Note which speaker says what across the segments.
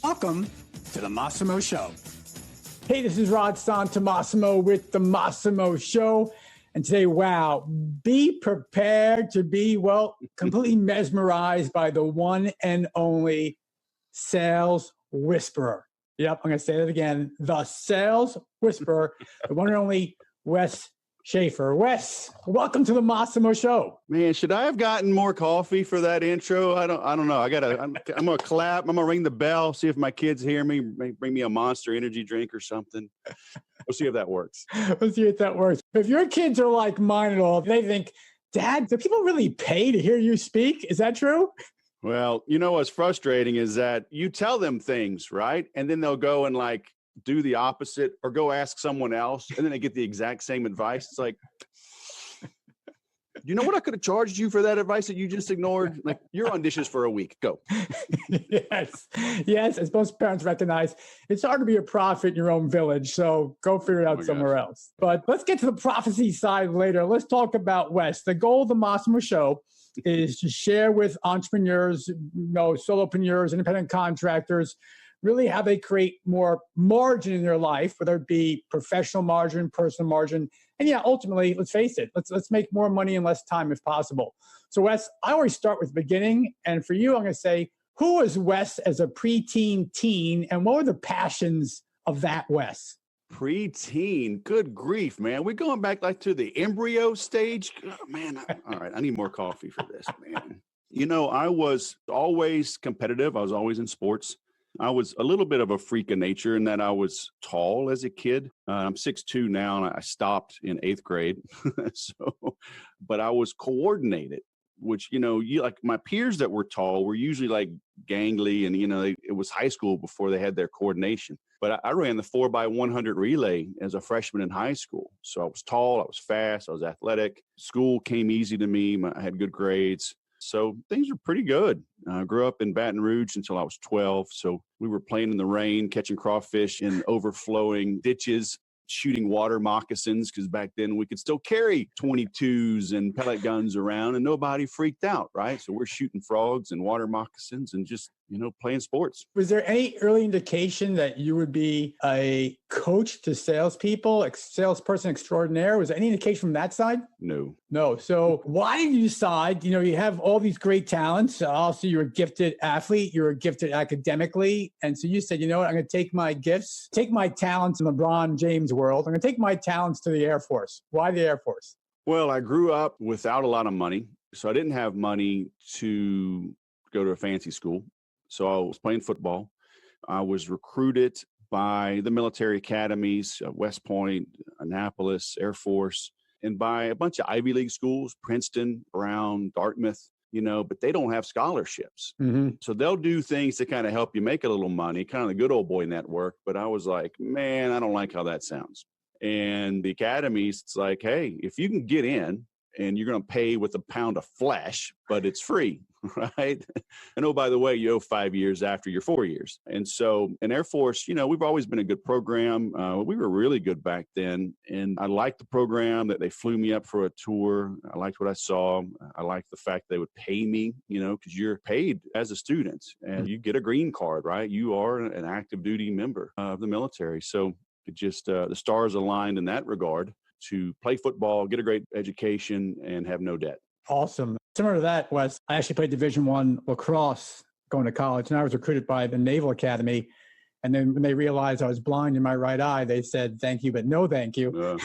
Speaker 1: Welcome to the Massimo Show.
Speaker 2: Hey, this is Rod Santomassimo with the Massimo Show. And today, wow, be prepared to be, completely mesmerized by the one and only sales whisperer. Yep, I'm going to say that again. The sales whisperer, the one and only Wes Schaeffer. Wes, welcome to the Massimo Show.
Speaker 3: Man, should I have gotten more coffee for that intro? I don't know. I'm gonna clap. I'm gonna ring the bell. See if my kids hear me. Bring me a Monster energy drink or something. We'll see if that works.
Speaker 2: Let's see if that works. If your kids are like mine at all, they think, Dad, do people really pay to hear you speak? Is that true?
Speaker 3: Well, you know what's frustrating is that you tell them things, right? And then they'll go and do the opposite or go ask someone else, and then they get the exact same advice. It's like, you know what? I could have charged you for that advice that you just ignored. Like, you're on dishes for a week. Go.
Speaker 2: Yes. As most parents recognize, it's hard to be a prophet in your own village. So go figure it out somewhere else. But let's get to the prophecy side later. Let's talk about Wes. The goal of the Massimo Show is to share with entrepreneurs, solopreneurs, independent contractors, really how they create more margin in their life, whether it be professional margin, personal margin. And ultimately, let's face it, let's make more money in less time if possible. So Wes, I always start with the beginning. And for you, I'm going to say, who was Wes as a preteen teen? And what were the passions of that Wes?
Speaker 3: Preteen, good grief, man. We're going back to the embryo stage. Oh, man, all right, I need more coffee for this, man. I was always competitive. I was always in sports. I was a little bit of a freak of nature in that I was tall as a kid. I'm 6'2" now, and I stopped in 8th grade. But I was coordinated, which, you like my peers that were tall were usually gangly, and, it was high school before they had their coordination. But I ran the 4x100 relay as a freshman in high school. So I was tall, I was fast, I was athletic. School came easy to me. I had good grades. So things were pretty good. I grew up in Baton Rouge until I was 12. So we were playing in the rain, catching crawfish in overflowing ditches, shooting water moccasins, because back then we could still carry 22s and pellet guns around and nobody freaked out, right? So we're shooting frogs and water moccasins and just, playing sports.
Speaker 2: Was there any early indication that you would be a coach to salespeople, salesperson extraordinaire? Was there any indication from that side?
Speaker 3: No.
Speaker 2: So why did you decide, you have all these great talents. Also, you're a gifted athlete. You're gifted academically. And so you said, you know what, I'm going to take my gifts, take my talents in LeBron James world. I'm going to take my talents to the Air Force. Why the Air Force?
Speaker 3: Well, I grew up without a lot of money. So I didn't have money to go to a fancy school. So I was playing football. I was recruited by the military academies, West Point, Annapolis, Air Force, and by a bunch of Ivy League schools, Princeton, Brown, Dartmouth, but they don't have scholarships.
Speaker 2: Mm-hmm.
Speaker 3: So they'll do things to kind of help you make a little money, kind of the good old boy network. But I was like, man, I don't like how that sounds. And the academies, it's like, hey, if you can get in and you're going to pay with a pound of flesh, but it's free, right? And oh, by the way, you owe 5 years after your 4 years. And so in Air Force, we've always been a good program. We were really good back then. And I liked the program that they flew me up for a tour. I liked what I saw. I liked the fact they would pay me, because you're paid as a student and you get a green card, right? You are an active duty member of the military. So it just, the stars aligned in that regard to play football, get a great education, and have no debt.
Speaker 2: Awesome. Similar to that, Wes, I actually played Division I lacrosse going to college, and I was recruited by the Naval Academy. And then when they realized I was blind in my right eye, they said, thank you, but no thank you,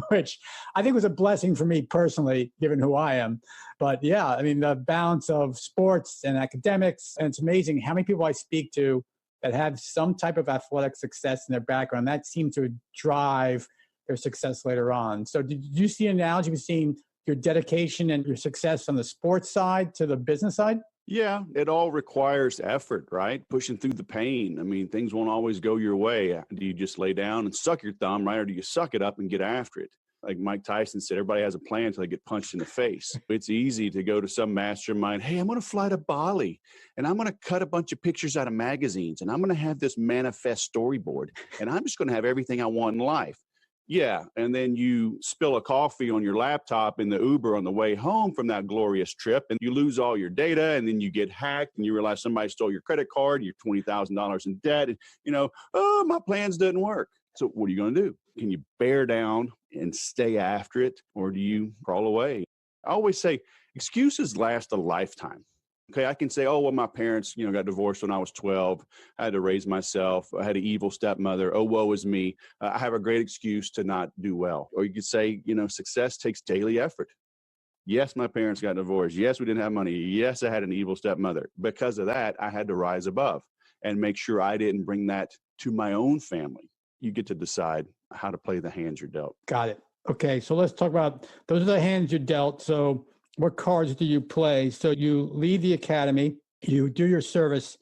Speaker 2: which I think was a blessing for me personally, given who I am. But yeah, the balance of sports and academics, and it's amazing how many people I speak to that have some type of athletic success in their background that seems to drive their success later on. So did you see an analogy between your dedication and your success on the sports side to the business side?
Speaker 3: Yeah, it all requires effort, right? Pushing through the pain. Things won't always go your way. Do you just lay down and suck your thumb, right? Or do you suck it up and get after it? Like Mike Tyson said, everybody has a plan until they get punched in the face. It's easy to go to some mastermind. Hey, I'm going to fly to Bali and I'm going to cut a bunch of pictures out of magazines and I'm going to have this manifest storyboard and I'm just going to have everything I want in life. Yeah. And then you spill a coffee on your laptop in the Uber on the way home from that glorious trip, and you lose all your data, and then you get hacked, and you realize somebody stole your credit card, you're $20,000 in debt, and oh, my plans didn't work. So what are you going to do? Can you bear down and stay after it, or do you crawl away? I always say excuses last a lifetime. Okay, I can say, oh, well, my parents, got divorced when I was 12. I had to raise myself. I had an evil stepmother. Oh, woe is me. I have a great excuse to not do well. Or you could say, success takes daily effort. Yes, my parents got divorced. Yes, we didn't have money. Yes, I had an evil stepmother. Because of that, I had to rise above and make sure I didn't bring that to my own family. You get to decide how to play the hands you're dealt.
Speaker 2: Got it. Okay, so let's talk about those are the hands you're dealt. So what cards do you play? So you leave the academy, you do your service.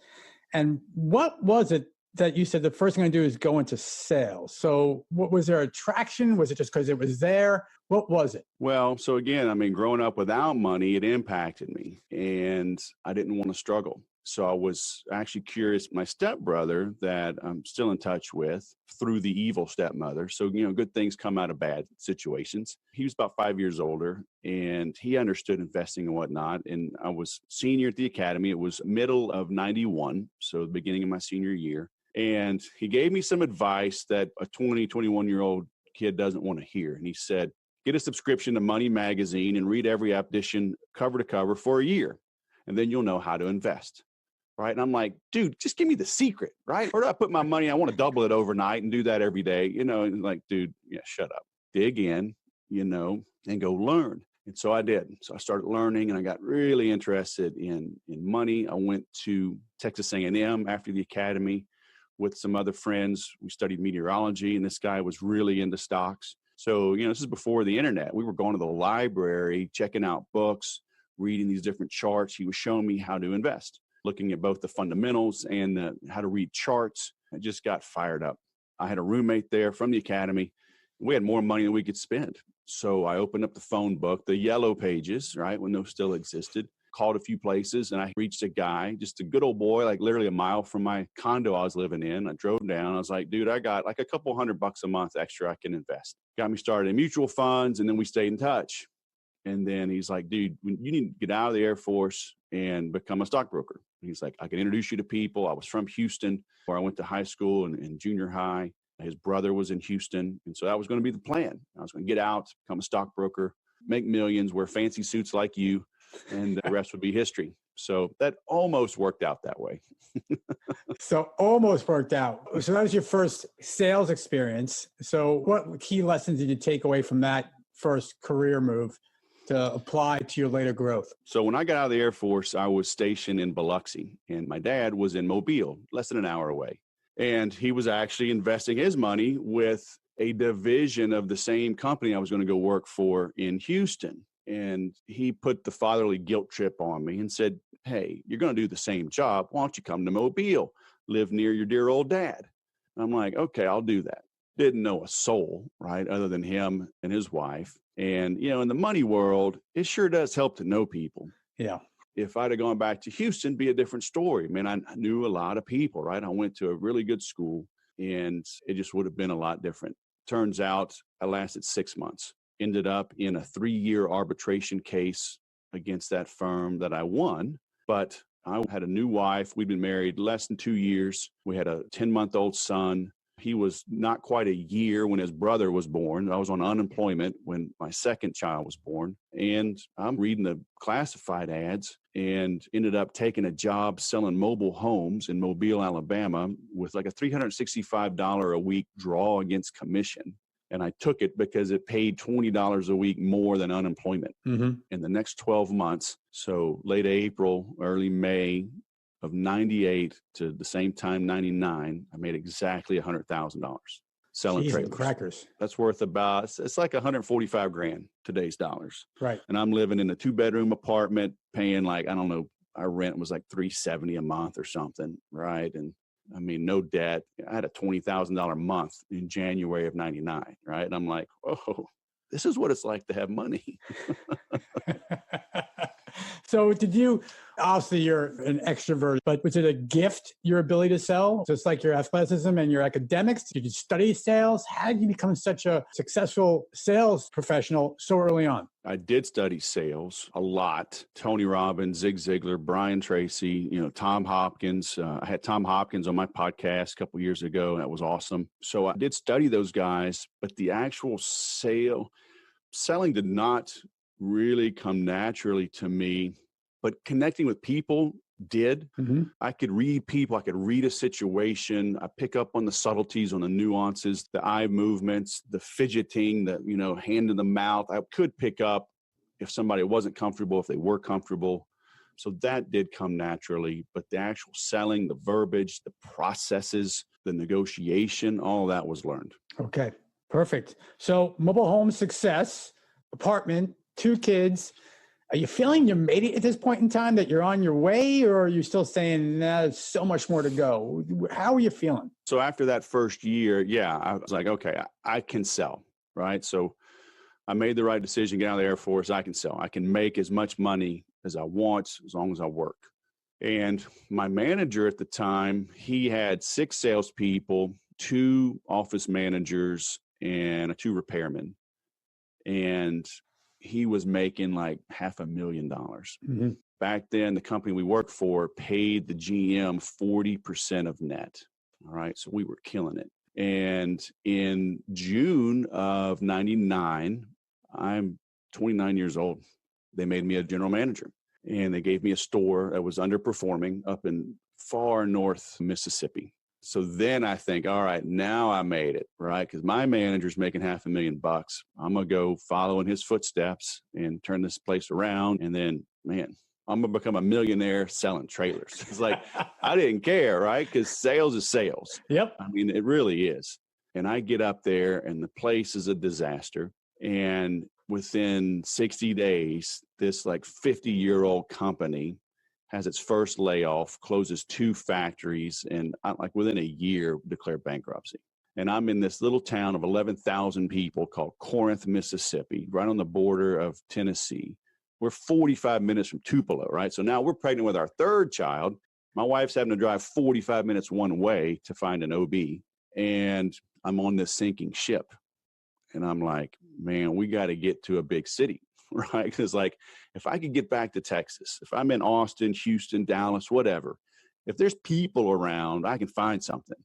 Speaker 2: And what was it that you said the first thing I do is go into sales? So what was there attraction? Was it just because it was there? What was it?
Speaker 3: Well, so again, growing up without money, it impacted me, and I didn't want to struggle. So I was actually curious. My stepbrother that I'm still in touch with through the evil stepmother. So, good things come out of bad situations. He was about 5 years older, and he understood investing and whatnot. And I was senior at the academy. It was middle of 91. So the beginning of my senior year. And he gave me some advice that a 21-year-old kid doesn't want to hear. And he said, get a subscription to Money Magazine and read every edition cover to cover for a year. And then you'll know how to invest. Right. And I'm like, dude, just give me the secret. Right. Where do I put my money? I want to double it overnight and do that every day. And like, dude, yeah, shut up, dig in, and go learn. And so I did. So I started learning, and I got really interested in money. I went to Texas A&M after the academy with some other friends. We studied meteorology, and this guy was really into stocks. So, this is before the internet. We were going to the library, checking out books, reading these different charts. He was showing me how to invest, looking at both the fundamentals and how to read charts. I just got fired up. I had a roommate there from the academy. We had more money than we could spend. So I opened up the phone book, the yellow pages, right, when those still existed, called a few places, and I reached a guy, just a good old boy, like literally a mile from my condo I was living in. I drove down. I was like, dude, I got like a couple $100 a month extra I can invest. Got me started in mutual funds, and then we stayed in touch. And then he's like, dude, you need to get out of the Air Force and become a stockbroker. He's like, I can introduce you to people. I was from Houston, where I went to high school and junior high. His brother was in Houston. And so that was going to be the plan. I was going to get out, become a stockbroker, make millions, wear fancy suits like you, and the rest would be history. So that almost worked out that way.
Speaker 2: So almost worked out. So that was your first sales experience. So what key lessons did you take away from that first career move to apply to your later growth?
Speaker 3: So when I got out of the Air Force, I was stationed in Biloxi, and my dad was in Mobile, less than an hour away. And he was actually investing his money with a division of the same company I was going to go work for in Houston. And he put the fatherly guilt trip on me and said, hey, you're going to do the same job. Why don't you come to Mobile, live near your dear old dad? And I'm like, okay, I'll do that. Didn't know a soul, right, other than him and his wife. And, in the money world, it sure does help to know people.
Speaker 2: Yeah.
Speaker 3: If I'd have gone back to Houston, it'd be a different story. Man, I knew a lot of people, right? I went to a really good school, and it just would have been a lot different. Turns out I lasted 6 months. Ended up in a 3-year arbitration case against that firm that I won. But I had a new wife. We'd been married less than 2 years. We had a 10-month-old son. He was not quite a year when his brother was born. I was on unemployment when my second child was born. And I'm reading the classified ads and ended up taking a job selling mobile homes in Mobile, Alabama, with like a $365 a week draw against commission. And I took it because it paid $20 a week more than unemployment. In the next 12 months. So late April, early May of 98 to the same time, 99, I made exactly $100,000 selling trailers.
Speaker 2: Crackers.
Speaker 3: That's worth about, it's like 145 grand today's dollars.
Speaker 2: Right.
Speaker 3: And I'm living in a 2-bedroom apartment paying like, I don't know, our rent was like $370 a month or something. Right. And no debt. I had a $20,000 month in January of 99. Right. And I'm like, oh, this is what it's like to have money.
Speaker 2: So obviously you're an extrovert, but was it a gift, your ability to sell, just like your athleticism and your academics? Did you study sales? How did you become such a successful sales professional so early on?
Speaker 3: I did study sales a lot. Tony Robbins, Zig Ziglar, Brian Tracy, Tom Hopkins. I had Tom Hopkins on my podcast a couple years ago, and that was awesome. So I did study those guys, but the actual selling did not really come naturally to me, but connecting with people did.
Speaker 2: Mm-hmm.
Speaker 3: I could read people. I could read a situation. I pick up on the subtleties, on the nuances, the eye movements, the fidgeting, the, hand in the mouth. I could pick up if somebody wasn't comfortable, if they were comfortable. So that did come naturally, but the actual selling, the verbiage, the processes, the negotiation, all of that was learned.
Speaker 2: Okay, perfect. So mobile home success, apartment, 2 kids. Are you feeling you made it at this point in time, that you're on your way, or are you still saying, nah, there's so much more to go? How are you feeling?
Speaker 3: So after that first year, I was like, okay, I can sell, right? So I made the right decision, get out of the Air Force. I can sell. I can make as much money as I want as long as I work. And my manager at the time, he had 6 salespeople, 2 office managers, and 2 repairmen. And he was making like $500,000.
Speaker 2: Mm-hmm.
Speaker 3: Back then, the company we worked for paid the GM 40% of net. All right. So we were killing it. And in June of 99, I'm 29 years old. They made me a general manager, and they gave me a store that was underperforming up in far north Mississippi. So then I think, all right, now I made it, right? Because my manager's making $500,000. I'm going to go follow in his footsteps and turn this place around. And then, man, I'm going to become a millionaire selling trailers. It's like, I didn't care, right? Because sales is sales.
Speaker 2: Yep.
Speaker 3: I mean, it really is. And I get up there and the place is a disaster. And within 60 days, this like 50-year-old company has its first layoff, closes 2 factories, and like within a year declared bankruptcy. And I'm in this little town of 11,000 people called Corinth, Mississippi, right on the border of Tennessee. We're 45 minutes from Tupelo, right? So now we're pregnant with our 3rd child. My wife's having to drive 45 minutes one way to find an OB. And I'm on this sinking ship. And I'm like, man, we got to get to a big city. Right? Because like, if I could get back to Texas, if I'm in Austin, Houston, Dallas, whatever, if there's people around, I can find something.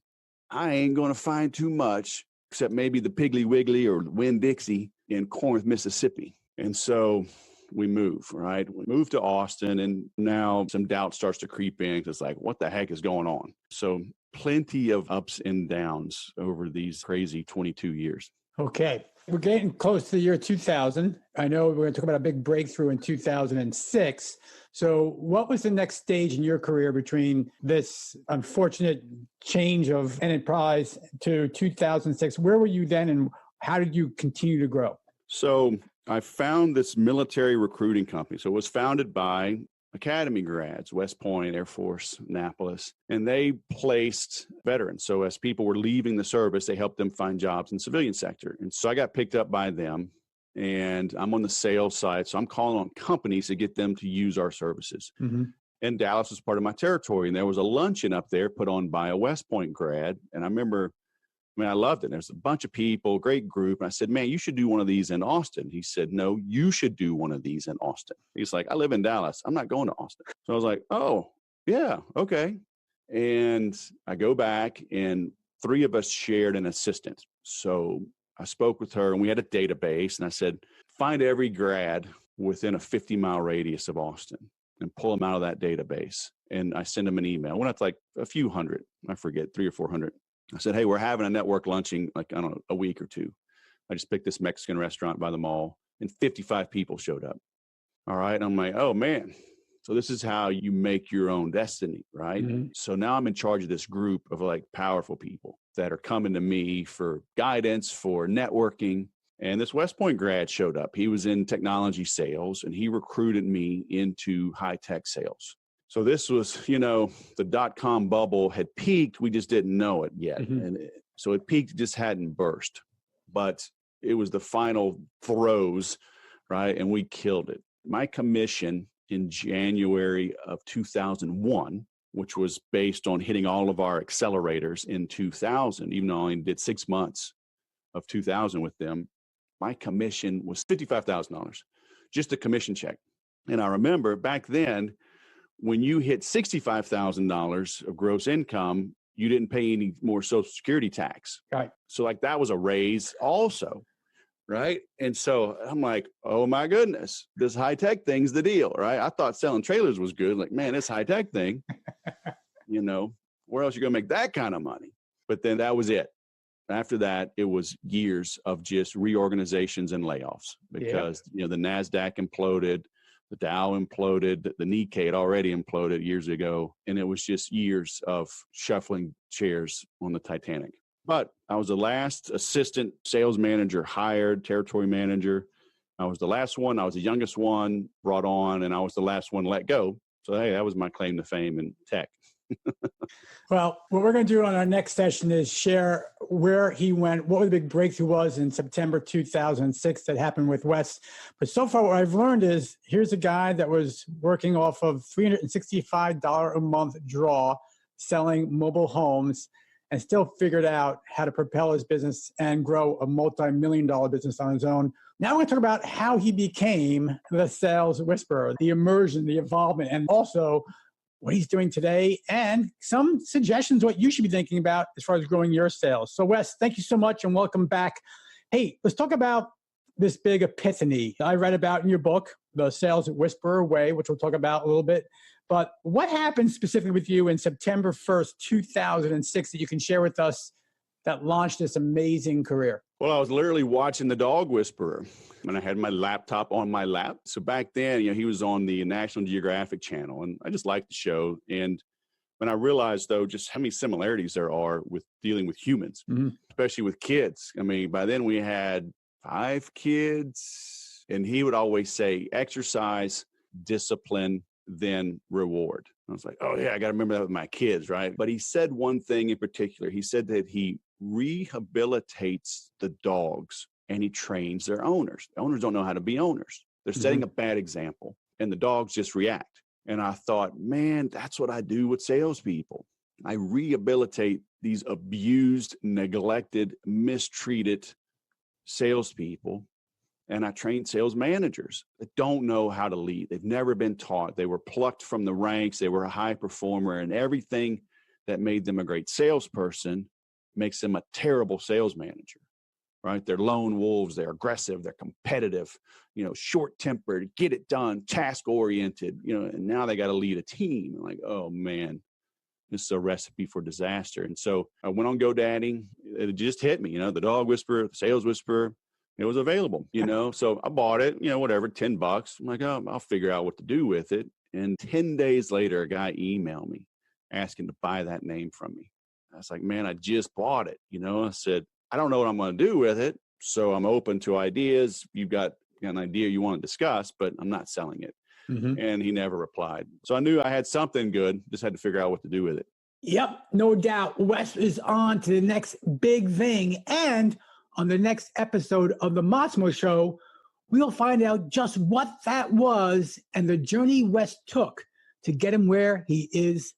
Speaker 3: I ain't going to find too much except maybe the Piggly Wiggly or Winn-Dixie in Corinth, Mississippi. And so we move, right? We move to Austin, and now some doubt starts to creep in. It's like, what the heck is going on? So plenty of ups and downs over these crazy 22 years.
Speaker 2: Okay. We're getting close to the year 2000. I know we're going to talk about a big breakthrough in 2006. So what was the next stage in your career between this unfortunate change of enterprise to 2006? Where were you then, and how did you continue to grow?
Speaker 3: So I found this military recruiting company. So it was founded by academy grads, West Point, Air Force, Annapolis, and they placed veterans. So as people were leaving the service, they helped them find jobs in the civilian sector. And so I got picked up by them, and I'm on the sales side. So I'm calling on companies to get them to use our services.
Speaker 2: Mm-hmm.
Speaker 3: And Dallas was part of my territory. And there was a luncheon up there put on by a West Point grad. And I remember, I loved it. There's a bunch of people, great group. And I said, man, you should do one of these in Austin. He said, no, you should do one of these in Austin. He's like, I live in Dallas. I'm not going to Austin. So I was like, oh, yeah, okay. And I go back, and 3 of us shared an assistant. So I spoke with her, and we had a database. And I said, find every grad within a 50-mile radius of Austin and pull them out of that database. And I send them an email. Went up to like a few hundred. I forget, 300 or 400. I said, hey, we're having a network luncheon, like, I don't know, a week or 2. I just picked this Mexican restaurant by the mall, and 55 people showed up. All right. I'm like, oh, man. So this is how you make your own destiny, right?
Speaker 2: Mm-hmm.
Speaker 3: So now I'm in charge of this group of like powerful people that are coming to me for guidance, for networking. And this West Point grad showed up. He was in technology sales, and he recruited me into high-tech sales. So this was, the dot-com bubble had peaked. We just didn't know it yet.
Speaker 2: Mm-hmm.
Speaker 3: And so it peaked, just hadn't burst. But it was the final throes, right? And we killed it. My commission in January of 2001, which was based on hitting all of our accelerators in 2000, even though I only did 6 months of 2000 with them. My commission was $55,000, just a commission check. And I remember back then, when you hit $65,000 of gross income, you didn't pay any more Social Security tax.
Speaker 2: Right.
Speaker 3: So like that was a raise also. Right. And so I'm like, oh my goodness, this high tech thing's the deal. Right. I thought selling trailers was good. Like, man, this high tech thing, where else you gonna make that kind of money? But then that was it. After that, it was years of just reorganizations and layoffs because, the NASDAQ imploded, the Dow imploded, the Nikkei had already imploded years ago. And it was just years of shuffling chairs on the Titanic. But I was the last assistant sales manager hired, territory manager. I was the last one. I was the youngest one brought on, and I was the last one let go. So, hey, that was my claim to fame in tech.
Speaker 2: Well, what we're going to do on our next session is share where he went, what the big breakthrough was in September 2006 that happened with Wes. But so far, what I've learned is here's a guy that was working off of $365 a month draw, selling mobile homes, and still figured out how to propel his business and grow a multi-million-dollar business on his own. Now we're going to talk about how he became the sales whisperer, the immersion, the involvement, and also what he's doing today, and some suggestions what you should be thinking about as far as growing your sales. So Wes, thank you so much and welcome back. Hey, let's talk about this big epiphany I read about in your book, The Sales Whisperer Way, which we'll talk about a little bit. But what happened specifically with you in September 1st, 2006 that you can share with us that launched this amazing career?
Speaker 3: Well, I was literally watching The Dog Whisperer, and I had my laptop on my lap. So back then, he was on the National Geographic Channel, and I just liked the show. And when I realized, though, just how many similarities there are with dealing with humans, especially with kids. I mean, by then we had 5 kids, and he would always say, exercise, discipline, then reward. I was like, oh, yeah, I got to remember that with my kids, right? But he said one thing in particular. He said that he rehabilitates the dogs and he trains their owners. The owners don't know how to be owners. They're setting a bad example and the dogs just react. And I thought, man, that's what I do with salespeople. I rehabilitate these abused, neglected, mistreated salespeople. And I train sales managers that don't know how to lead. They've never been taught. They were plucked from the ranks. They were a high performer, and everything that made them a great salesperson makes them a terrible sales manager, right? They're lone wolves. They're aggressive. They're competitive, short-tempered, get it done, task-oriented, and now they got to lead a team. Like, oh, man, this is a recipe for disaster. And so I went on GoDaddy. It just hit me, the Dog Whisperer, the Sales Whisperer. It was available, so I bought it, whatever, $10. I'm like, oh, I'll figure out what to do with it. And 10 days later, a guy emailed me asking to buy that name from me. I was like, man, I just bought it. I said, I don't know what I'm going to do with it. So I'm open to ideas. You've got an idea you want to discuss, but I'm not selling it. And he never replied. So I knew I had something good, just had to figure out what to do with it.
Speaker 2: Yep, no doubt. Wes is on to the next big thing. And on the next episode of the Massimo Show, we'll find out just what that was and the journey Wes took to get him where he is